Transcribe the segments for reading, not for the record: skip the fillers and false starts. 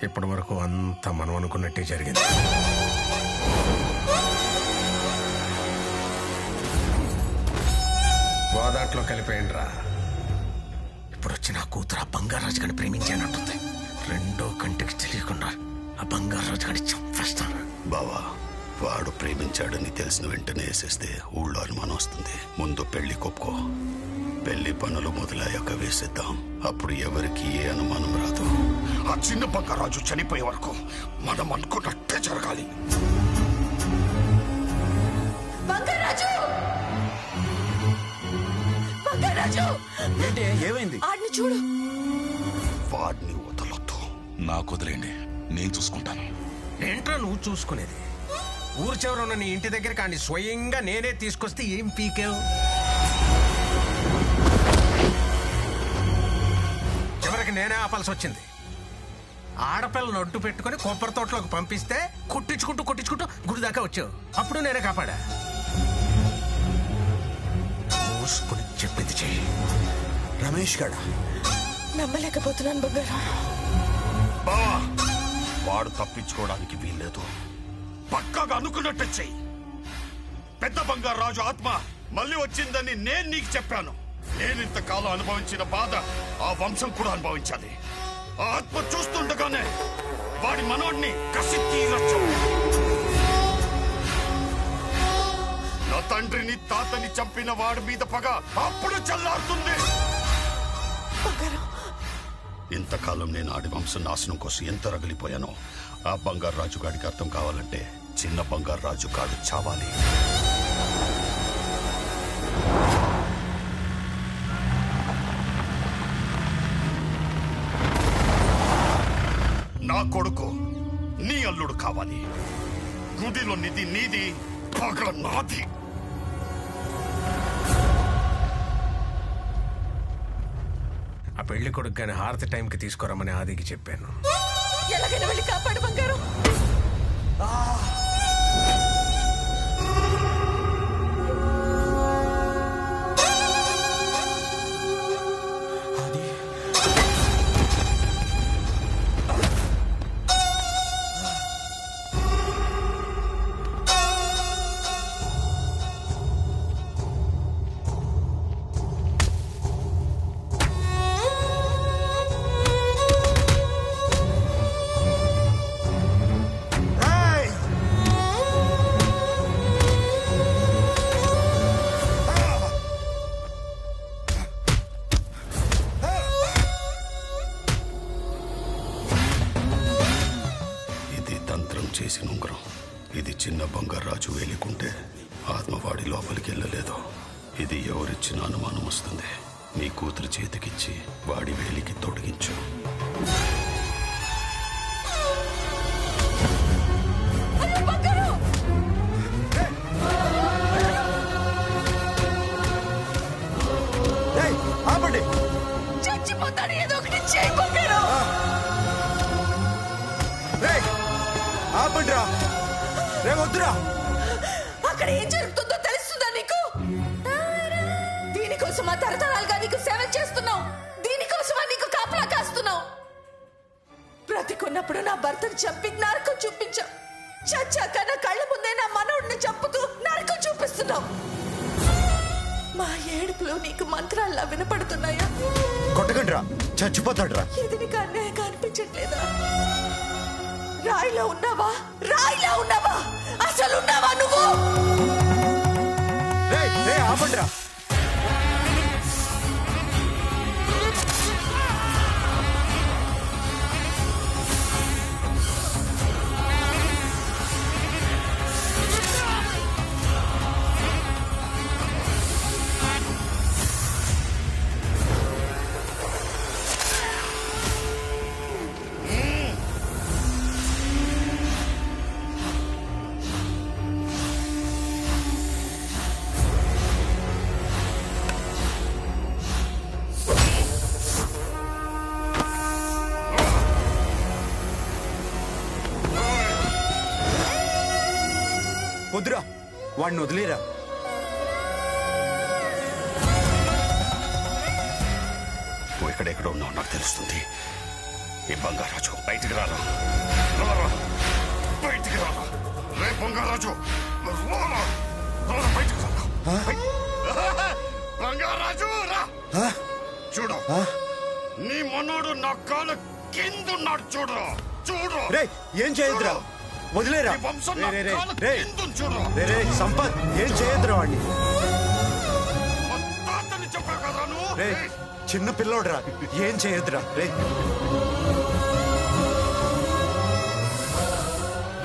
ఇప్పటి వరకు అంతా మనం అనుకున్నట్టే జరిగింది. గోదాట్లో కలిపేయండి రా. ఇప్పుడు వచ్చి నా కూతురు ఆ బంగారాజు గడిని ప్రేమించానంటుంది. రెండో కంటికి తెలియకుండా ఆ బంగారాజు గడి చంపేస్తాను. బావా, వాడు ప్రేమించాడని తెలిసిన వెంటనే వేసేస్తే ఊళ్ళో అనుమానం వస్తుంది. ముందు పెళ్లి కొప్పుకో. పెళ్లి పనులు మొదలయ్యాక వేసేద్దాం. అప్పుడు ఎవరికి ఏ అనుమానం రాదు. ఆ చిన్న బంగారాజు చనిపోయే వరకు మనం అనుకున్నట్టే జరగాలి. ఏంటి, ఏమైంది? ఆడిని చూడు. వాడిని వదలొద్దు. నాకు వదిలేండి, నేను చూసుకుంటాను. ఏంట్రా నువ్వు చూసుకునేది? ఊరు చివర ఉన్న నీ ఇంటి దగ్గర కానీ స్వయంగా నేనే తీసుకొస్తే ఏం పీకేవు? చివరికి నేనే ఆపాల్సి వచ్చింది. ఆడపిల్లను అడ్డు పెట్టుకుని కొబ్బరి తోటలోకి పంపిస్తే కొట్టించుకుంటూ గుడి దాకా వచ్చావు. అప్పుడు నేనే కాపాడా. మూసుకుని చెప్పింది చెయ్యి. రమేష్ గడా? నమ్మలేకపోతున్నాను బంగారం. బావా, వాడు తప్పించుకోవడానికి వీల్లేదు. పక్కాగా అనుకున్నట్టు చెయ్యి. పెద్ద బంగారాజు ఆత్మ మళ్ళీ వచ్చిందని నేను నీకు చెప్పాను. నేను ఇంతకాలం అనుభవించిన బాధ ఆ వంశం కూడా అనుభవించాలి. ఆ ఆత్మ చూస్తుండగానే వాడి మనోడిని కసి తీరొచ్చు. నా తండ్రిని తాతని చంపిన వాడి మీద పగ అప్పుడు చల్లారుతుంది. ఇంతకాలం నేను ఆడి వంశం నాశనం కోసం ఎంత రగిలిపోయానో ఆ బంగారు రాజు గాడికి అర్థం కావాలంటే చిన్న బంగారు రాజు గాడు చావాలి. నా కొడుకు నీ అల్లుడు కావాలి. గుడిలో నిధి నీది, పగ నాది. ఆ పెళ్లి కొడుకు గాని హారతి టైంకి తీసుకురమ్మని ఆదికి చెప్పాను. ఎలాగైనా వెళ్ళి కాపాడు బంగారం. చేసిన ఉంగరం. ఇది చిన్న బంగారాజు వేలికుంటే ఆత్మవాడి లోపలికి వెళ్ళలేదు. ఇది ఎవరిచ్చిన అనుమానం వస్తుంది. నీ కూతురు చేతికిచ్చి వాడి వేలికి తొడిగించు. చచ్చిపోతాను, ఏదో ఒకటి చేయి బంగారం. ఆపండిరా, వద్దురా. అక్కడ ఏం జరుగుతుందో తెలుస్తుందా నీకు? దీనికోసమా తరతరాలుగా నీకు సేవ చేస్తున్నావు? దీనికోసమా నీకు కాపలా కాస్తున్నావు? బ్రతికున్నప్పుడు నా భర్తను చంపి నరకం చూపించావు. చచ్చాక నా కళ్ళ ముందే నా మనవుడిని చంపుతూ నరకం చూపిస్తున్నావు. మా ఏడుపులో నీకు మంత్రాల్లా వినపడుతున్నాయా? కొట్టకండిరా, చచ్చిపోతాడురా. ఇది నీకు అన్యాయంగా అనిపించట్లేదా? రాయిలో ఉన్నావా? రాయిలో ఉన్నావా? అసలు ఉన్నావా నువ్వు? ఆపండిరా. వద్దురా, వాడిని వదిలేరా. నువ్వు ఎక్కడెక్కడ ఉన్నావు నాకు తెలుస్తుంది. ఈ బంగారాజు బయటికి రారా, రారా, బయటికి రారా. రే బంగారాజు, రారా, రారా, బయటికి రారా. బంగారాజు రా. చూడు, నీ మనోడు నా కాళ్ళ కిందున్నాడు. చూడు చూడు. రే ఏం చేయొద్దురా, వదిలేరా. ఈ వంశం నా రే, రే, కాళ్ళ రే, కిందుంది చూడు. రే, రే, సంపత్ ఏం చేయొద్దురా వాడిని. మా తాతని చెప్పావు కదా నువ్వు. రే చిన్న పిల్లోడురా, ఏం చేయొద్దురా. రే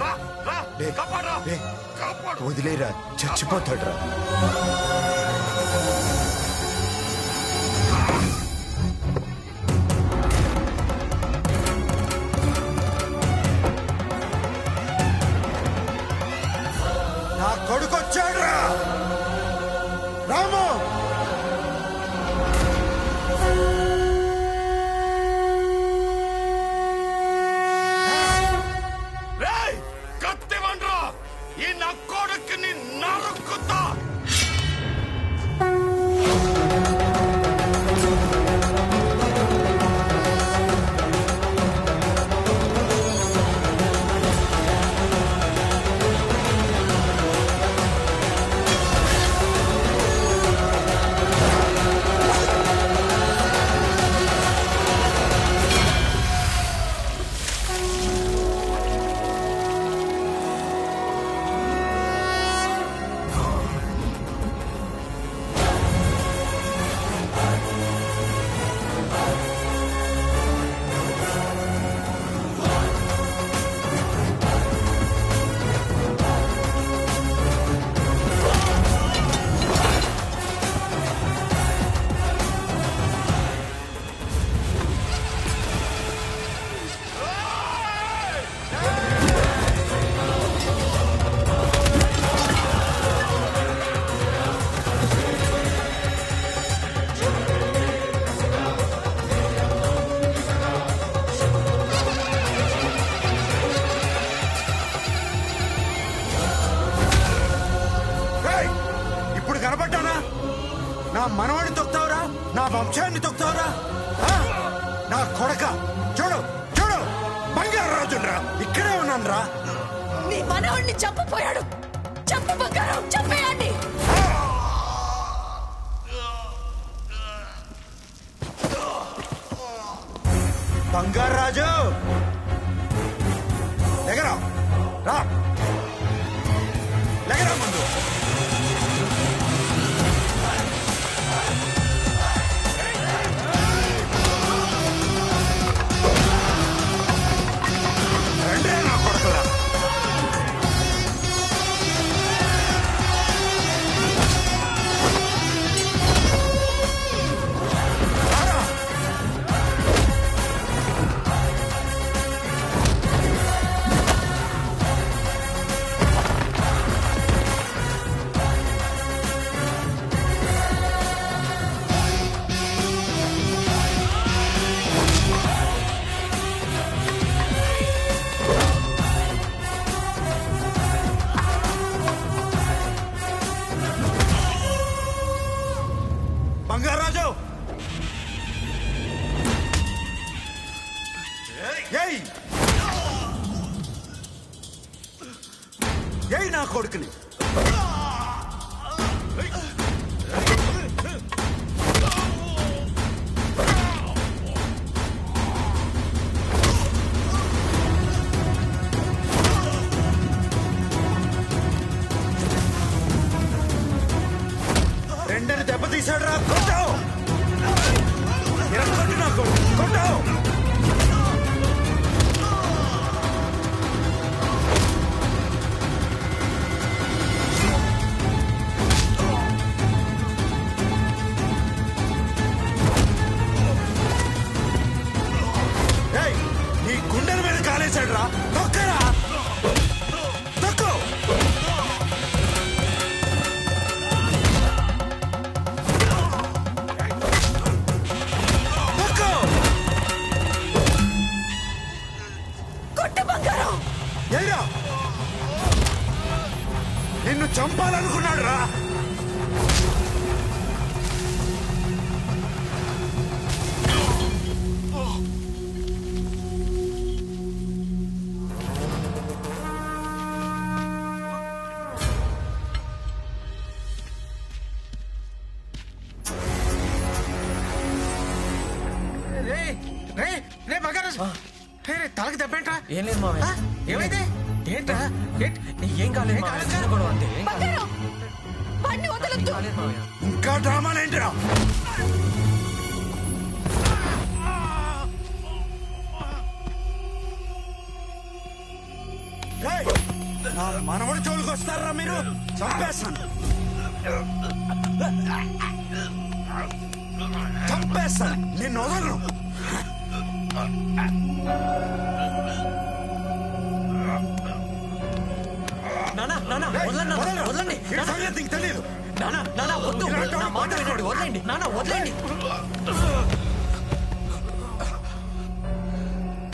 రా, రా, రే, కాపాడురా, రే, కాపాడు. వదిలేరా, చచ్చిపోతాడురా. నా కొడుకు వచ్చాడురా, రాము. రేయ్, కత్తి వండ్రా, ఈ నా కొడుకుని నరుకుతా. రేయ్, ఇప్పుడు కనపడ్డానా? నా మనవాడిని తొక్తావురా, నా వంశాన్ని తొక్తావురా. నా కొడక చూడు చూడు, బంగారు రాజురా, ఇక్కడే ఉన్నాను రా. నీ మనవణ్ణి చంపపోయాడు. చంపు బంగారం, చంపేయండి. బంగారు రాజు ఎగరా, రా, లెగరా ముందు. రండి నా కొడుకురా. రారా. బంగారాజు ఏయ్, ఏయ్ నా కొడుకుని. రెండని దెబ్బతీశాడు రా, కొట్టావు. కొట్టు నాకు, కొట్టావు. ఏయ్, నీ గుండెల మీద కాలేశాడు రా, తొక్కరా, తొక్కు. కొట్టు బంగారం. ఏరా, నిన్ను చంపాలనుకున్నాడు రా. ఏం లేదు మావయ్య. ఏమైంది ఏంట్రా ఏం కాలేదు మావయ్య. చిన్న గొడవ అంతే. ఏం బంగారం వాడిని వదలొద్దు. కాలేదు మావయ్య. ఇంకా డ్రామాలేంటిరా? ఏయ్, నా మనవడి జోలికి వస్తారా మీరు? చంపేస్తాను, చంపేస్తాను, నిన్ను వదలను. నానా నానా వదలండి నాన్న, వదలండి ఈ సంగతి నీకు తెలీదు. నానా నానా వద్దు. నా మాట వినండి, వదలండి నానా, వదలండి.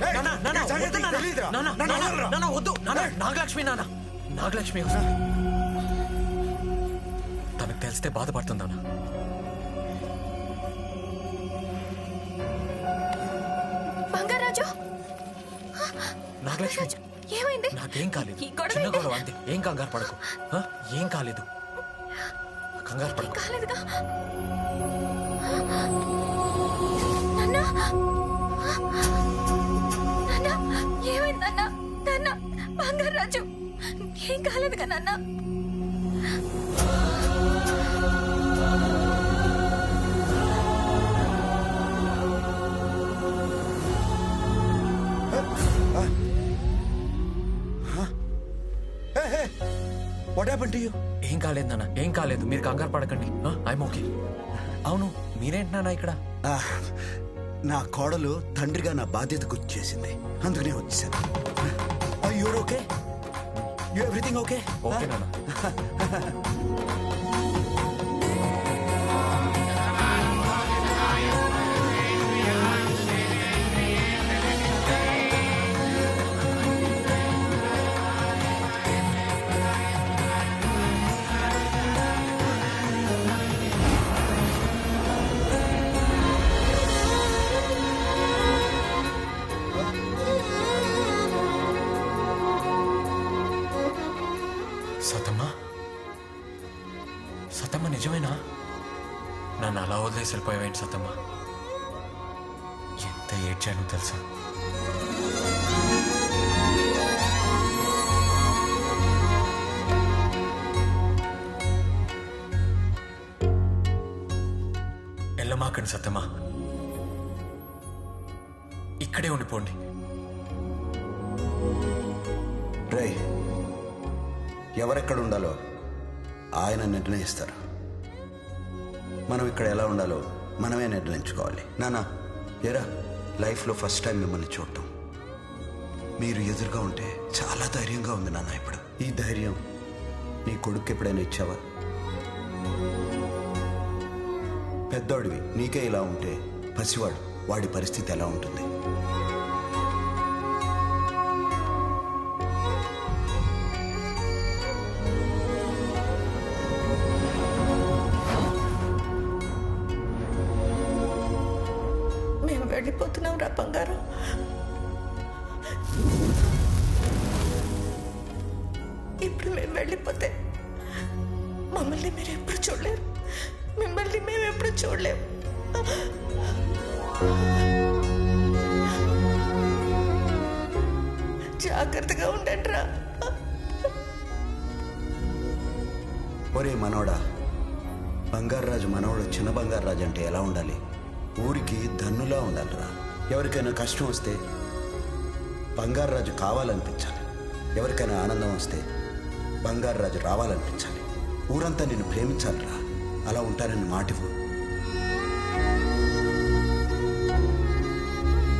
ఏయ్, నానా నానా ఈ సంగతి వద్దు నీకు నానా. తెలీదురా. నానా నన్ను నానా వదలరా. నానా వద్దు. నానా నాగలక్ష్మి, నానా నాగలక్ష్మి వస్తుంది. తనకు తెలిస్తే బాధపడుతుంది నాన్న. బంగారాజు నాగలక్ష్మి ఏమైంది? నాకేం కాలేదు. ఈ గొడవ చిన్న ఏంటి? గొడవ అంతే. ఏం కంగారు పడకు. ఏం కాలేదు, కంగారు పడకు. కాలేదుగా నాన్న. నాన్న ఏమైంది నాన్న? నాన్న బంగారాజు ఏం కాలేదుగా నాన్న? What happened to you? ఏం కాలేదు నాన్న, ఏం కాలేదు. మీరు కంగారు పడకండి. I'm okay. అవును, మీరేంటి నాన్న ఇక్కడ? నా కోడలు తండ్రిగా నా బాధ్యత గుర్తు చేసింది, అందుకనే వచ్చాను. You're okay? You everything okay? Okay నాన్న. సతమ్మ, సతమ్మ నిజమేనా? నన్ను అలా వదిలేసి వెళ్ళిపోయావేంటి సతమ్మ? ఎంత ఏడ్చాను తెలుసా? వెళ్ళమాకండి సతమ్మ, ఇక్కడే ఉండిపోండి. రేయ్, ఎవరెక్కడ ఉండాలో ఆయన నిర్ణయిస్తారు. మనం ఇక్కడ ఎలా ఉండాలో మనమే నిర్ణయించుకోవాలి. నానా ఏరా, లైఫ్లో ఫస్ట్ టైం మిమ్మల్ని చూడటం, మీరు ఎదురుగా ఉంటే చాలా ధైర్యంగా ఉంది నాన్న. ఇప్పుడు ఈ ధైర్యం నీ కొడుకు ఎప్పుడైనా ఇచ్చావా? పెద్దోడివి నీకే ఇలా ఉంటే పసివాడు, వాడి పరిస్థితి ఎలా ఉంటుంది? మేము వెళ్ళిపోతున్నాం రా బంగారం. ఇప్పుడు మేము వెళ్ళిపోతే మమ్మల్ని మీరు ఎప్పుడు చూడలేరు, మిమ్మల్ని మేము ఎప్పుడు చూడలేము. జాగ్రత్తగా ఉండండి రా. ఒరే మనోడా, బంగారాజు మనవడు చిన్న బంగారాజు అంటే ఎలా ఉండాలి? ఊరికి దన్నులా ఉండాలిరా. ఎవరికైనా కష్టం వస్తే బంగారాజు కావాలనిపించాలి, ఎవరికైనా ఆనందం వస్తే బంగారాజు రావాలనిపించాలి. ఊరంతా నిన్ను ప్రేమించాలిరా. అలా ఉంటానని మాటివ్వు.